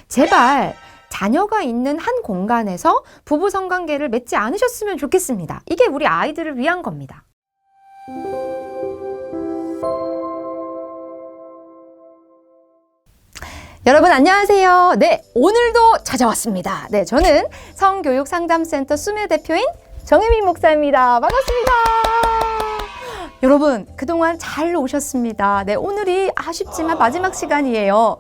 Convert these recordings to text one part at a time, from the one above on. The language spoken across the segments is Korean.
제발 자녀가 있는 한 공간에서 부부 성관계를 맺지 않으셨으면 좋겠습니다. 이게 우리 아이들을 위한 겁니다. 여러분 안녕하세요. 네, 오늘도 찾아왔습니다. 네, 저는 성교육상담센터 수매 대표인 정혜민 목사입니다. 반갑습니다. 여러분 그동안 잘 오셨습니다. 네, 오늘이 아쉽지만 마지막 시간이에요.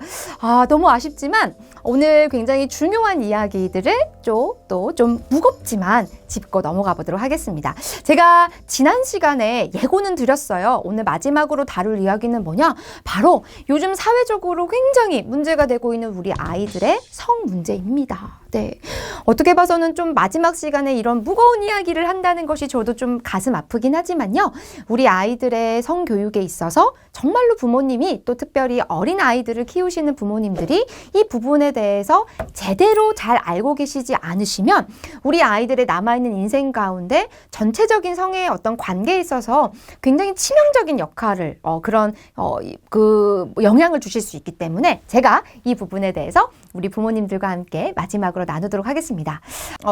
너무 아쉽지만 오늘 굉장히 중요한 이야기들을 또 좀 무겁지만 짚고 넘어가 보도록 하겠습니다. 제가 지난 시간에 예고는 드렸어요. 오늘 마지막으로 다룰 이야기는 뭐냐? 바로 요즘 사회적으로 굉장히 문제가 되고 있는 우리 아이들의 성 문제입니다. 네, 어떻게 봐서는 좀 마지막 시간에 이런 무거운 이야기를 한다는 것이 저도 좀 가슴 아프긴 하지만요. 우리 아이들의 성교육에 있어서 정말로 부모님이 또 특별히 어린 아이들을 키우시는 부모님들이 이 부분에 대해서 제대로 잘 알고 계시지 않으시면 우리 아이들의 남아있는 인생 가운데 전체적인 성의 어떤 관계에 있어서 굉장히 치명적인 역할을 영향을 주실 수 있기 때문에 제가 이 부분에 대해서 우리 부모님들과 함께 마지막으로 나누도록 하겠습니다.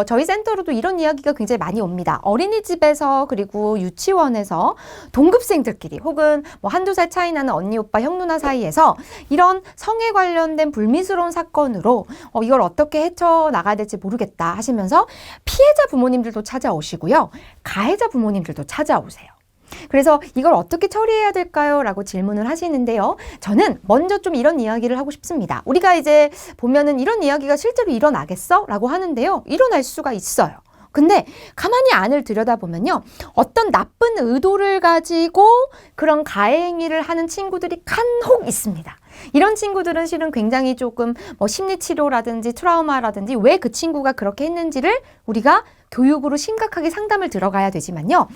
저희 센터로도 이런 이야기가 굉장히 많이 옵니다. 어린이집에서 그리고 유치원에서 동급생들끼리 혹은 뭐 한두 살 차이 나는 언니, 오빠, 형, 누나 사이에서 이런 성에 관련된 불미스러운 사건으로 이걸 어떻게 헤쳐나가야 될지 모르겠다 하시면서 피해자 부모님들도 찾아오시고요. 가해자 부모님들도 찾아오세요. 그래서 이걸 어떻게 처리해야 될까요? 라고 질문을 하시는데요. 저는 먼저 좀 이런 이야기를 하고 싶습니다. 우리가 이제 보면은 이런 이야기가 실제로 일어나겠어? 라고 하는데요. 일어날 수가 있어요. 근데 가만히 안을 들여다보면요. 어떤 나쁜 의도를 가지고 그런 가해 행위를 하는 친구들이 간혹 있습니다. 이런 친구들은 실은 굉장히 조금 심리치료라든지 트라우마라든지 왜 그 친구가 그렇게 했는지를 우리가 교육으로 심각하게 상담을 들어가야 되지만요.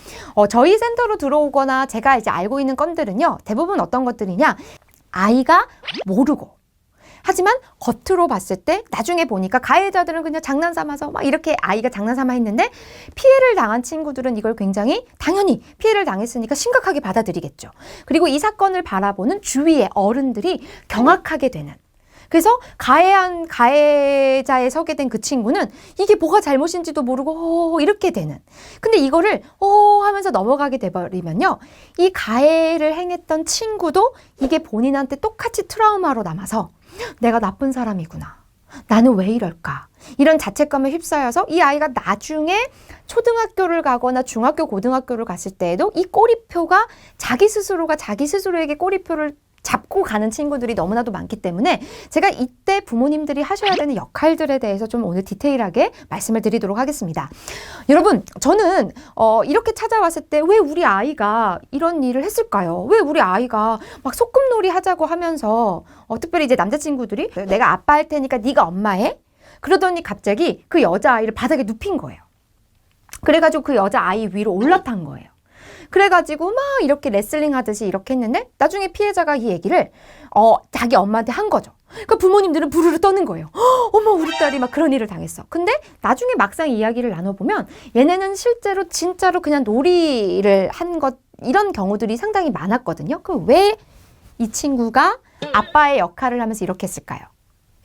저희 센터로 들어오거나 제가 이제 알고 있는 건들은요. 대부분 어떤 것들이냐. 아이가 모르고 하지만 겉으로 봤을 때 나중에 보니까 가해자들은 그냥 장난삼아서 막 이렇게 아이가 장난삼아 했는데 피해를 당한 친구들은 이걸 굉장히 당연히 피해를 당했으니까 심각하게 받아들이겠죠. 그리고 이 사건을 바라보는 주위의 어른들이 경악하게 되는. 그래서 가해자에 서게 된 그 친구는 이게 뭐가 잘못인지도 모르고 이렇게 되는. 근데 이거를 하면서 넘어가게 돼버리면요. 이 가해를 행했던 친구도 이게 본인한테 똑같이 트라우마로 남아서 내가 나쁜 사람이구나. 나는 왜 이럴까? 이런 자책감에 휩싸여서 이 아이가 나중에 초등학교를 가거나 중학교, 고등학교를 갔을 때에도 이 꼬리표가 자기 스스로에게 꼬리표를 잡고 가는 친구들이 너무나도 많기 때문에 제가 이때 부모님들이 하셔야 되는 역할들에 대해서 좀 오늘 디테일하게 말씀을 드리도록 하겠습니다. 여러분, 저는 이렇게 찾아왔을 때 왜 우리 아이가 이런 일을 했을까요? 왜 우리 아이가 막 소꿉놀이 하자고 하면서 특별히 이제 남자친구들이 내가 아빠 할 테니까 네가 엄마 해? 그러더니 갑자기 그 여자아이를 바닥에 눕힌 거예요. 그래가지고 그 여자아이 위로 올라탄 거예요. 그래가지고 막 이렇게 레슬링 하듯이 이렇게 했는데 나중에 피해자가 이 얘기를 자기 엄마한테 한 거죠. 그러니까 부모님들은 부르르 떠는 거예요. 어머 우리 딸이 막 그런 일을 당했어. 근데 나중에 막상 이야기를 나눠보면 얘네는 실제로 진짜로 그냥 놀이를 한 것 이런 경우들이 상당히 많았거든요. 그럼 왜 이 친구가 아빠의 역할을 하면서 이렇게 했을까요?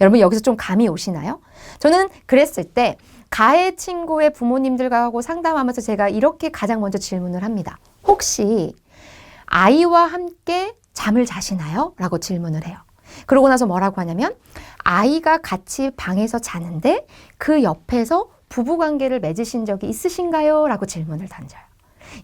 여러분 여기서 좀 감이 오시나요? 저는 그랬을 때 가해 친구의 부모님들과 하고 상담하면서 제가 이렇게 가장 먼저 질문을 합니다. 혹시 아이와 함께 잠을 자시나요? 라고 질문을 해요. 그러고 나서 뭐라고 하냐면 아이가 같이 방에서 자는데 그 옆에서 부부관계를 맺으신 적이 있으신가요? 라고 질문을 던져요.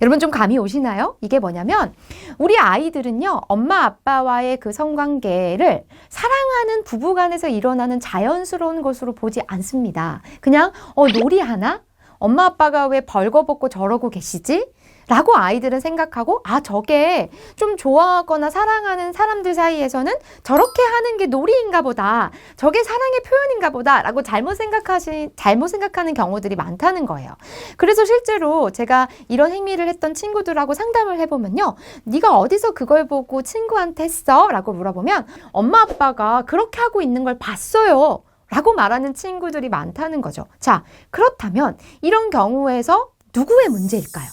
여러분 좀 감이 오시나요? 이게 뭐냐면 우리 아이들은요. 엄마 아빠와의 그 성관계를 사랑하는 부부간에서 일어나는 자연스러운 것으로 보지 않습니다. 그냥 놀이하나? 엄마 아빠가 왜 벌거벗고 저러고 계시지? 라고 아이들은 생각하고 저게 좀 좋아하거나 사랑하는 사람들 사이에서는 저렇게 하는 게 놀이인가 보다. 저게 사랑의 표현인가 보다. 라고 잘못 생각하는 경우들이 많다는 거예요. 그래서 실제로 제가 이런 행위를 했던 친구들하고 상담을 해보면요. 네가 어디서 그걸 보고 친구한테 했어? 라고 물어보면 엄마 아빠가 그렇게 하고 있는 걸 봤어요. 라고 말하는 친구들이 많다는 거죠. 자, 그렇다면 이런 경우에서 누구의 문제일까요?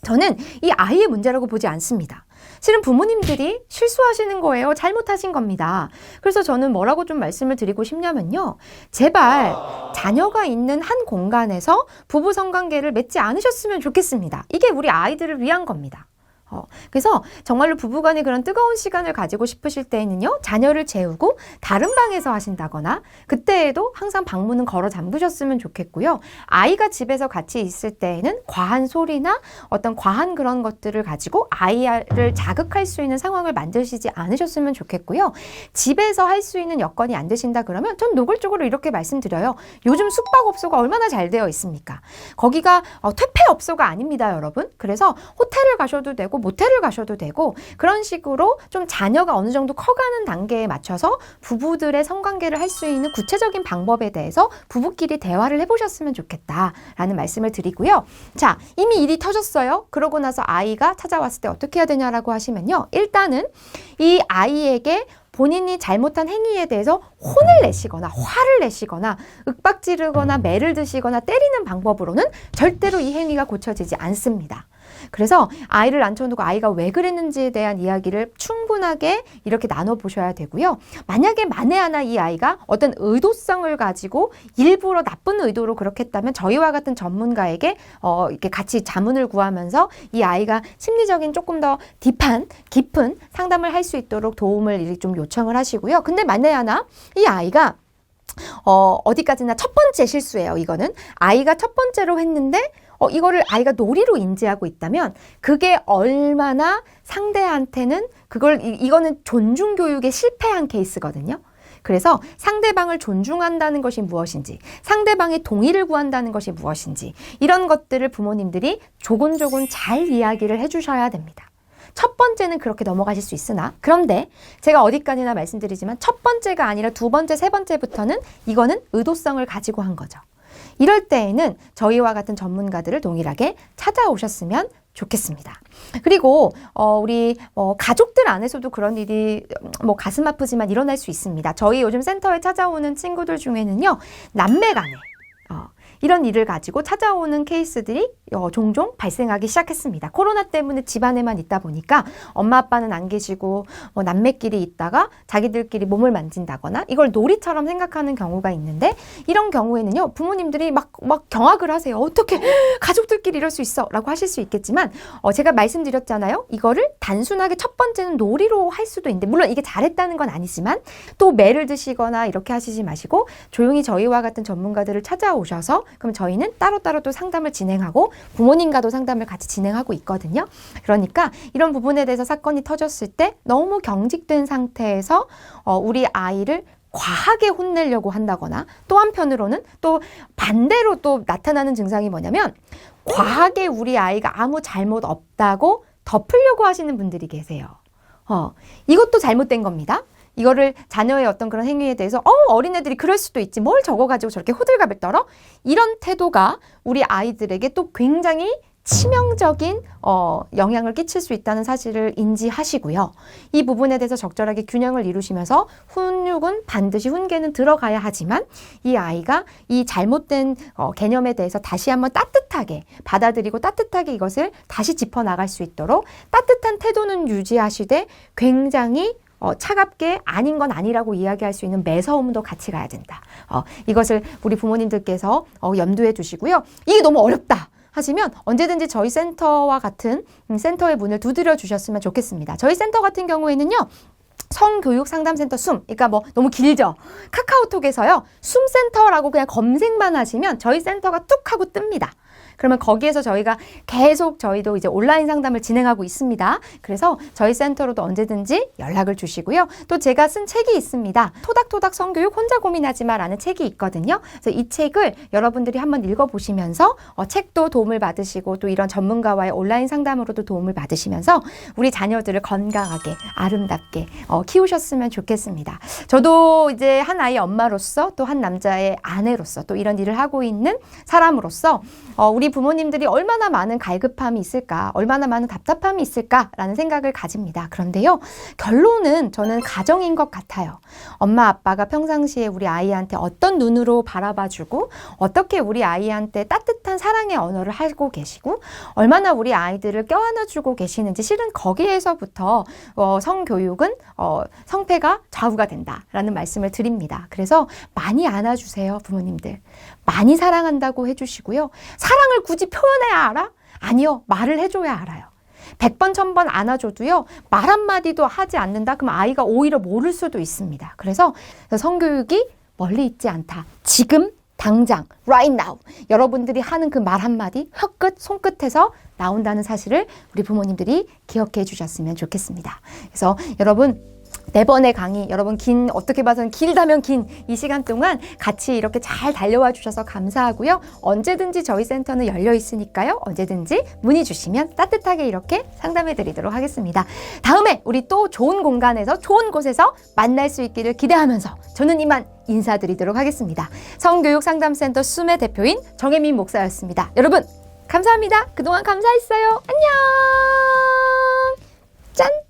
저는 이 아이의 문제라고 보지 않습니다. 실은 부모님들이 실수하시는 거예요. 잘못하신 겁니다. 그래서 저는 뭐라고 좀 말씀을 드리고 싶냐면요. 제발 자녀가 있는 한 공간에서 부부 성관계를 맺지 않으셨으면 좋겠습니다. 이게 우리 아이들을 위한 겁니다. 그래서 정말로 부부간에 그런 뜨거운 시간을 가지고 싶으실 때에는요, 자녀를 재우고 다른 방에서 하신다거나, 그때에도 항상 방문은 걸어 잠그셨으면 좋겠고요. 아이가 집에서 같이 있을 때에는 과한 소리나 어떤 과한 그런 것들을 가지고 아이를 자극할 수 있는 상황을 만드시지 않으셨으면 좋겠고요. 집에서 할 수 있는 여건이 안 되신다 그러면 전 노골적으로 이렇게 말씀드려요. 요즘 숙박업소가 얼마나 잘 되어 있습니까? 거기가 퇴폐업소가 아닙니다, 여러분. 그래서 호텔을 가셔도 되고 모텔을 가셔도 되고, 그런 식으로 좀 자녀가 어느 정도 커가는 단계에 맞춰서 부부들의 성관계를 할 수 있는 구체적인 방법에 대해서 부부끼리 대화를 해보셨으면 좋겠다라는 말씀을 드리고요. 자, 이미 일이 터졌어요. 그러고 나서 아이가 찾아왔을 때 어떻게 해야 되냐라고 하시면요. 일단은 이 아이에게 본인이 잘못한 행위에 대해서 혼을 내시거나 화를 내시거나 윽박지르거나 매를 드시거나 때리는 방법으로는 절대로 이 행위가 고쳐지지 않습니다. 그래서 아이를 앉혀놓고 아이가 왜 그랬는지에 대한 이야기를 충분하게 이렇게 나눠보셔야 되고요. 만약에 만에 하나 이 아이가 어떤 의도성을 가지고 일부러 나쁜 의도로 그렇게 했다면 저희와 같은 전문가에게 이렇게 같이 자문을 구하면서 이 아이가 심리적인 조금 더 딥한 깊은 상담을 할 수 있도록 도움을 좀 요청을 하시고요. 근데 만에 하나 이 아이가 어디까지나 첫 번째 실수예요. 이거는 아이가 첫 번째로 했는데 이거를 아이가 놀이로 인지하고 있다면 그게 얼마나 상대한테는 이거는 존중 교육에 실패한 케이스거든요. 그래서 상대방을 존중한다는 것이 무엇인지, 상대방의 동의를 구한다는 것이 무엇인지, 이런 것들을 부모님들이 조곤조곤 잘 이야기를 해주셔야 됩니다. 첫 번째는 그렇게 넘어가실 수 있으나, 그런데 제가 어디까지나 말씀드리지만 첫 번째가 아니라 두 번째, 세 번째부터는 이거는 의도성을 가지고 한 거죠. 이럴 때에는 저희와 같은 전문가들을 동일하게 찾아오셨으면 좋겠습니다. 그리고 우리 가족들 안에서도 그런 일이 가슴 아프지만 일어날 수 있습니다. 저희 요즘 센터에 찾아오는 친구들 중에는요, 남매 간에 이런 일을 가지고 찾아오는 케이스들이 종종 발생하기 시작했습니다. 코로나 때문에 집안에만 있다 보니까 엄마 아빠는 안 계시고 남매끼리 있다가 자기들끼리 몸을 만진다거나 이걸 놀이처럼 생각하는 경우가 있는데, 이런 경우에는요, 부모님들이 막 경악을 하세요. 어떻게 가족들끼리 이럴 수 있어? 라고 하실 수 있겠지만 제가 말씀드렸잖아요. 이거를 단순하게 첫 번째는 놀이로 할 수도 있는데, 물론 이게 잘했다는 건 아니지만 또 매를 드시거나 이렇게 하시지 마시고 조용히 저희와 같은 전문가들을 찾아오셔서, 그럼 저희는 따로따로 또 상담을 진행하고 부모님과도 상담을 같이 진행하고 있거든요. 그러니까 이런 부분에 대해서 사건이 터졌을 때 너무 경직된 상태에서 우리 아이를 과하게 혼내려고 한다거나, 또 한편으로는 또 반대로 또 나타나는 증상이 뭐냐면 과하게 우리 아이가 아무 잘못 없다고 덮으려고 하시는 분들이 계세요. 이것도 잘못된 겁니다. 이거를 자녀의 어떤 그런 행위에 대해서 어린애들이 그럴 수도 있지, 뭘 저거 가지고 저렇게 호들갑을 떨어? 이런 태도가 우리 아이들에게 또 굉장히 치명적인 영향을 끼칠 수 있다는 사실을 인지하시고요. 이 부분에 대해서 적절하게 균형을 이루시면서 훈육은 반드시 훈계는 들어가야 하지만 이 아이가 이 잘못된 개념에 대해서 다시 한번 따뜻하게 받아들이고 따뜻하게 이것을 다시 짚어나갈 수 있도록 따뜻한 태도는 유지하시되 굉장히 차갑게 아닌 건 아니라고 이야기할 수 있는 매서움도 같이 가야 된다. 이것을 우리 부모님들께서 염두에 두시고요. 이게 너무 어렵다 하시면 언제든지 저희 센터와 같은 센터의 문을 두드려 주셨으면 좋겠습니다. 저희 센터 같은 경우에는요, 성교육 상담센터 숨, 그러니까 너무 길죠? 카카오톡에서요, 숨센터라고 그냥 검색만 하시면 저희 센터가 뚝 하고 뜹니다. 그러면 거기에서 저희가 계속 저희도 이제 온라인 상담을 진행하고 있습니다. 그래서 저희 센터로도 언제든지 연락을 주시고요. 또 제가 쓴 책이 있습니다. 토닥토닥 성교육 혼자 고민하지 마라는 책이 있거든요. 그래서 이 책을 여러분들이 한번 읽어보시면서 책도 도움을 받으시고 또 이런 전문가와의 온라인 상담으로도 도움을 받으시면서 우리 자녀들을 건강하게 아름답게 키우셨으면 좋겠습니다. 저도 이제 한 아이 엄마로서 또 한 남자의 아내로서 또 이런 일을 하고 있는 사람으로서 우리 우리 부모님들이 얼마나 많은 갈급함이 있을까, 얼마나 많은 답답함이 있을까라는 생각을 가집니다. 그런데요, 결론은 저는 가정인 것 같아요. 엄마 아빠가 평상시에 우리 아이한테 어떤 눈으로 바라봐주고 어떻게 우리 아이한테 따뜻한 사랑의 언어를 하고 계시고 얼마나 우리 아이들을 껴안아주고 계시는지, 실은 거기에서부터 성교육은 성패가 좌우가 된다라는 말씀을 드립니다. 그래서 많이 안아주세요, 부모님들. 많이 사랑한다고 해주시고요. 사랑을 굳이 표현해야 알아? 아니요, 말을 해줘야 알아요. 100번, 1000번 안아줘도요, 말 한마디도 하지 않는다? 그럼 아이가 오히려 모를 수도 있습니다. 그래서 성교육이 멀리 있지 않다. 지금, 당장, right now. 여러분들이 하는 그 말 한마디, 혀끝, 손끝에서 나온다는 사실을 우리 부모님들이 기억해 주셨으면 좋겠습니다. 그래서 여러분, 4번의 강의, 여러분 어떻게 봐서는 길다면 긴 이 시간 동안 같이 이렇게 잘 달려와 주셔서 감사하고요. 언제든지 저희 센터는 열려 있으니까요. 언제든지 문의 주시면 따뜻하게 이렇게 상담해 드리도록 하겠습니다. 다음에 우리 또 좋은 공간에서, 좋은 곳에서 만날 수 있기를 기대하면서 저는 이만 인사드리도록 하겠습니다. 성교육상담센터 수매 대표인 정혜민 목사였습니다. 여러분 감사합니다. 그동안 감사했어요. 안녕. 짠.